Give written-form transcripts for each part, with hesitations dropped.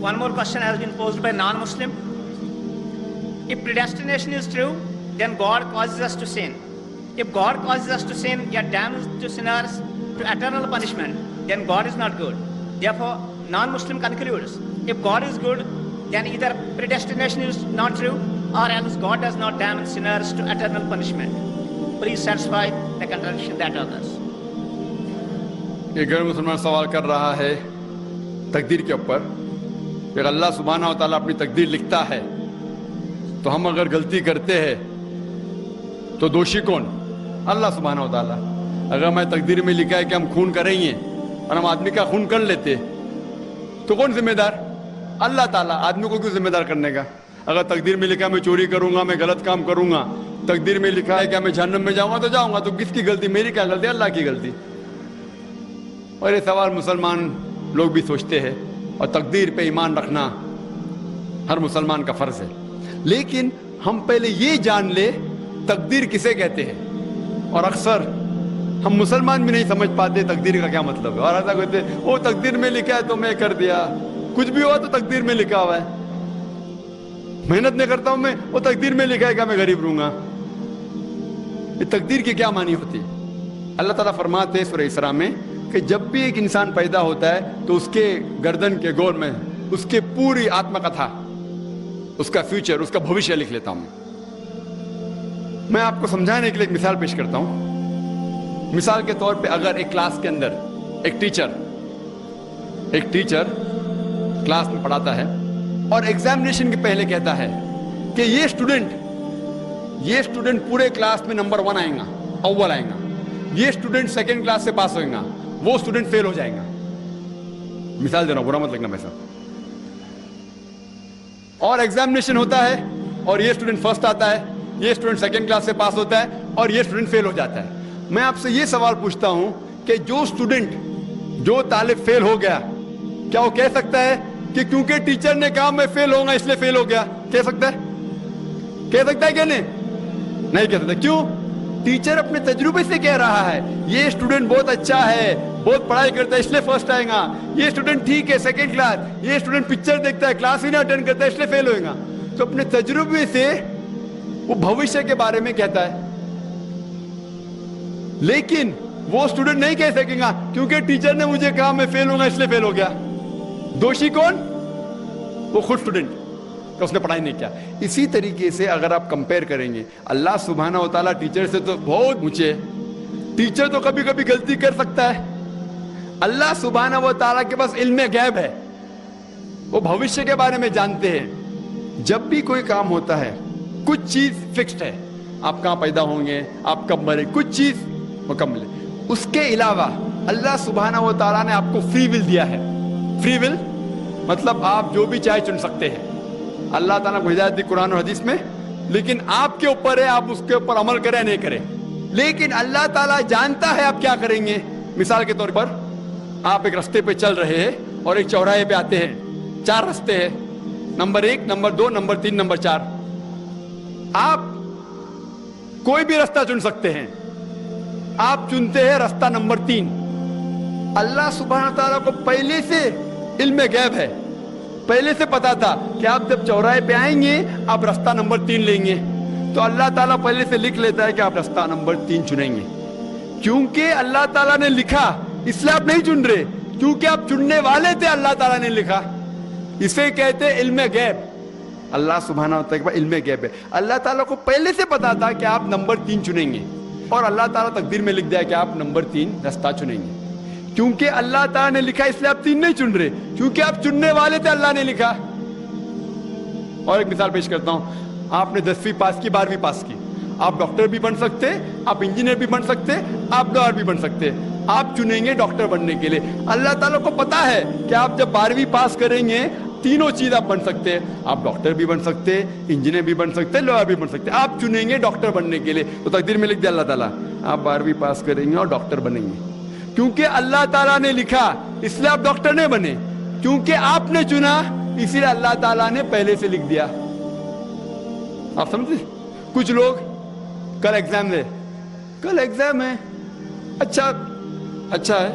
one more question has been posed by non-Muslim. If predestination is true, then God causes us to sin. If God causes us to sin, yet damns to sinners to eternal punishment, then God is not good. Therefore, non-Muslim concludes, if God is good, then either predestination is not true, or else God does not damn sinners to eternal punishment. Please satisfy the contradiction that others. یہ غیر مسلمان سوال کر رہا ہے تقدیر کے اوپر کہ اللہ سبحانہ و تعالیٰ اپنی تقدیر لکھتا ہے تو ہم اگر غلطی کرتے ہیں تو دوشی کون؟ اللہ سبحانہ و تعالیٰ. اگر میں تقدیر میں لکھا ہے کہ ہم خون کریں گے اور ہم آدمی کا خون کر لیتے تو کون ذمہ دار؟ اللہ تعالیٰ. آدمی کو کیوں ذمہ دار کرنے کا؟ اگر تقدیر میں لکھا ہے میں چوری کروں گا، میں غلط کام کروں گا، تقدیر میں لکھا ہے کہ میں جہنم میں جاؤں گا تو جاؤں گا، تو کس کی غلطی؟ میری کیا غلطی؟ اللہ کی غلطی. اور یہ سوال مسلمان لوگ بھی سوچتے ہیں، اور تقدیر پہ ایمان رکھنا ہر مسلمان کا فرض ہے. لیکن ہم پہلے یہ جان لے تقدیر کسے کہتے ہیں. اور اکثر ہم مسلمان بھی نہیں سمجھ پاتے تقدیر کا کیا مطلب ہے، اور ایسا کہتے ہیں وہ تقدیر میں لکھا ہے تو میں کر دیا، کچھ بھی ہوا تو تقدیر میں لکھا ہوا ہے. محنت نہیں کرتا ہوں میں، وہ تقدیر میں لکھا ہے کہ میں غریب رہوں گا. یہ تقدیر کی کیا معنی ہوتی؟ اللہ تعالیٰ فرماتے ہیں سورہ اسراء میں کہ جب بھی ایک انسان پیدا ہوتا ہے تو اس کے گردن کے گور میں اس کے پوری آتم کتھا، اس کا فیوچر، اس کا بھوشیہ لکھ لیتا ہوں. میں آپ کو سمجھانے کے لیے ایک مثال پیش کرتا ہوں. مثال کے طور پہ اگر ایک کلاس کے اندر ایک ٹیچر کلاس میں پڑھاتا ہے اور ایگزامینیشن کے پہلے کہتا ہے کہ یہ اسٹوڈنٹ پورے کلاس میں نمبر 1 آئیں گا، اول آئیں گا، یہ اسٹوڈنٹ سیکنڈ کلاس سے پاس ہوئیں گا، وہ اسٹوڈنٹ فیل ہو جائیں گا. مثال دے رہا ہوں، برا مت لگنا میرے ساتھ. اور ایگزامینیشن ہوتا ہے اور یہ اسٹوڈنٹ فرسٹ آتا ہے، یہ اسٹوڈنٹ سیکنڈ کلاس سے پاس ہوتا ہے اور یہ اسٹوڈنٹ فیل ہو جاتا ہے. میں آپ سے یہ سوال پوچھتا ہوں کہ جو طالب فیل ہو گیا، کیا وہ کہہ سکتا ہے کہ کیونکہ ٹیچر نے کہا میں فیل ہوں گا اس لیے فیل ہو گیا؟ کہہ سکتا ہے کہ نہیں کہہ سکتا. کیوں؟ ٹیچر اپنے تجربے سے کہہ رہا ہے یہ اسٹوڈنٹ بہت اچھا ہے، بہت پڑھائی کرتا ہے اس لیے فرسٹ آئے گا، یہ اسٹوڈنٹ ٹھیک ہے سیکنڈ کلاس، یہ اسٹوڈنٹ پکچر دیکھتا ہے کلاس ہی نہ اٹینڈ کرتا ہے اس لیے فیل ہوئے گا. تو اپنے تجربے سے وہ بھوشیہ کے بارے میں کہتا ہے. لیکن وہ اسٹوڈنٹ نہیں کہہ سکے گا کیونکہ ٹیچر نے مجھے کہا میں فیل ہوں گا اس لیے فیل ہو گیا. دوشی کون؟ وہ خود اسٹوڈنٹ کہ اس نے پڑھائی نہیں کیا. اسی طریقے سے اگر آپ کمپیئر کریں گے، اللہ سبحانہ و تعالیٰ ٹیچر سے تو بہت اونچے. ٹیچر تو کبھی کبھی غلطی کر سکتا ہے. اللہ سبحانہ و تعالیٰ کے پاس علم غیب ہے، وہ بھوشیہ کے بارے میں جانتے ہیں. جب بھی کوئی کام ہوتا ہے کچھ چیز فکسڈ ہے، آپ کہاں پیدا ہوں گے، آپ کب مرے، کچھ چیز مکمل ہے. اس کے علاوہ اللہ سبحانہ و تعالیٰ نے آپ کو فری ول دیا ہے. فری ول مطلب آپ جو بھی چاہے چن سکتے ہیں. اللہ تعالیٰ کو ہدایت دی قرآن اور حدیث میں، لیکن آپ کے اوپر ہے آپ اس کے اوپر عمل کریں نہیں کریں. لیکن اللہ تعالیٰ جانتا ہے آپ کیا کریں گے. مثال کے طور پر آپ ایک رستے پہ چل رہے ہیں اور ایک چوراہے پہ آتے ہیں، 4 رستے ہیں، نمبر 1، نمبر 2، نمبر 3، نمبر 4. آپ کوئی بھی رستہ چن سکتے ہیں. آپ چنتے ہیں رستہ نمبر 3. اللہ سبحانہ تعالیٰ کو پہلے سے علم غیب ہے، پہلے سے پتا تھا کہ آپ جب چوراہے پہ آئیں گے آپ رستہ نمبر 3 لیں گے. تو اللہ تعالیٰ پہلے سے لکھ لیتا ہے کہ آپ رستہ نمبر 3 چنیں گے. کیونکہ اللہ تعالیٰ نے لکھا اس لیے آپ نہیں چن رہے، کیونکہ آپ چننے والے تھے، اللہ تعالیٰ نے لکھا. اسے کہتے علم غیب. اللہ سبحانہ و تعالیٰ علم غیب ہے. اللہ تعالیٰ کو پہلے سے پتا تھا کہ آپ نمبر 3 چنیں گے، اور اللہ تعالیٰ تقدیر میں لکھ دیا کہ آپ نمبر 3 رستہ چنیں گے. کیونکہ اللہ تعالیٰ نے لکھا اس لیے آپ 3 نہیں چن رہے، کیونکہ آپ چننے والے تھے، اللہ نے لکھا. اور ایک مثال پیش کرتا ہوں. آپ نے 10ویں پاس کی، 12ویں پاس کی، آپ ڈاکٹر بھی بن سکتے، آپ انجینئر بھی بن سکتے، آپ لایر بھی بن سکتے. آپ چنیں گے ڈاکٹر بننے کے لیے. اللہ تعالیٰ کو پتا ہے کہ آپ جب 12ویں پاس کریں گے تینوں چیز آپ بن سکتے ہیں. آپ ڈاکٹر بھی بن سکتے، انجینئر بھی بن سکتے، لایر بھی بن سکتے. آپ چنیں گے ڈاکٹر بننے کے لیے. تو تقدیر میں لکھ دیا اللہ تعالیٰ آپ 12ویں پاس کریں گے اور ڈاکٹر بنیں گے. کیونکہ اللہ تعالیٰ نے لکھا اس لیے آپ ڈاکٹر نہیں بنے، کیونکہ آپ نے چنا اسی لیے اللہ تعالیٰ نے پہلے سے لکھ دیا. آپ سمجھتے؟ کچھ لوگ کل ایگزام ہے، اچھا ہے،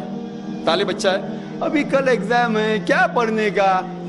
طالب اچھا ہے، ابھی کل ایگزام ہے، کیا پڑھنے کا،